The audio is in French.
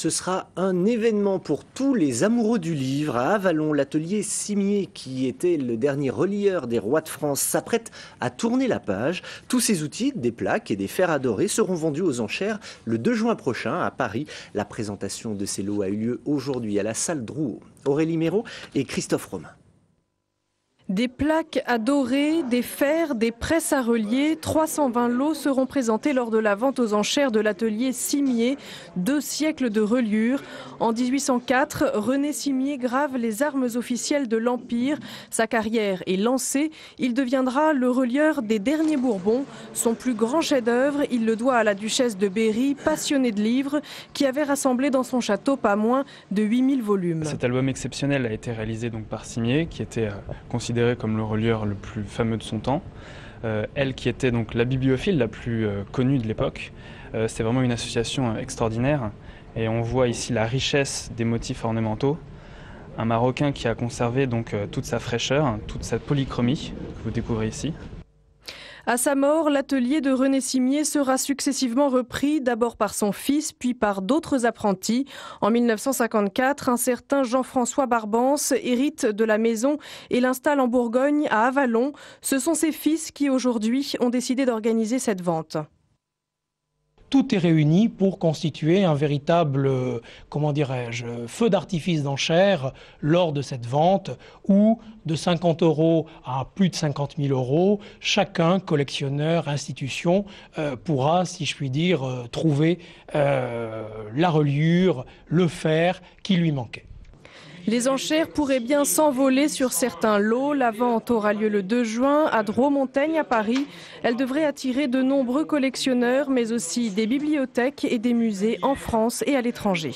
Ce sera un événement pour tous les amoureux du livre. À Avallon, l'atelier Cimier, qui était le dernier relieur des rois de France, s'apprête à tourner la page. Tous ces outils, des plaques et des fers à dorer, seront vendus aux enchères le 2 juin prochain à Paris. La présentation de ces lots a eu lieu aujourd'hui à la salle Drouot. Aurélie Méraud et Christophe Romain. Des plaques à dorer, des fers, des presses à relier, 320 lots seront présentés lors de la vente aux enchères de l'atelier Cimier, 2 siècles de reliure. En 1804, René Cimier grave les armes officielles de l'Empire. Sa carrière est lancée, il deviendra le relieur des derniers Bourbons. Son plus grand chef-d'œuvre, il le doit à la duchesse de Berry, passionnée de livres, qui avait rassemblé dans son château pas moins de 8000 volumes. Cet album exceptionnel a été réalisé donc par Cimier, qui était considéré comme le relieur le plus fameux de son temps. Elle qui était donc la bibliophile la plus connue de l'époque. C'est vraiment une association extraordinaire et on voit ici la richesse des motifs ornementaux. Un Marocain qui a conservé donc toute sa fraîcheur, toute sa polychromie que vous découvrez ici. À sa mort, l'atelier de René Cimier sera successivement repris, d'abord par son fils, puis par d'autres apprentis. En 1954, un certain Jean-François Barbance hérite de la maison et l'installe en Bourgogne, à Avallon. Ce sont ses fils qui, aujourd'hui, ont décidé d'organiser cette vente. Tout est réuni pour constituer un véritable, feu d'artifice d'enchères lors de cette vente où de 50 € à plus de 50 000 €, chacun, collectionneur, institution, pourra, si je puis dire, trouver la reliure, le fer qui lui manquait. Les enchères pourraient bien s'envoler sur certains lots. La vente aura lieu le 2 juin à Drouot-Montaigne à Paris. Elle devrait attirer de nombreux collectionneurs, mais aussi des bibliothèques et des musées en France et à l'étranger.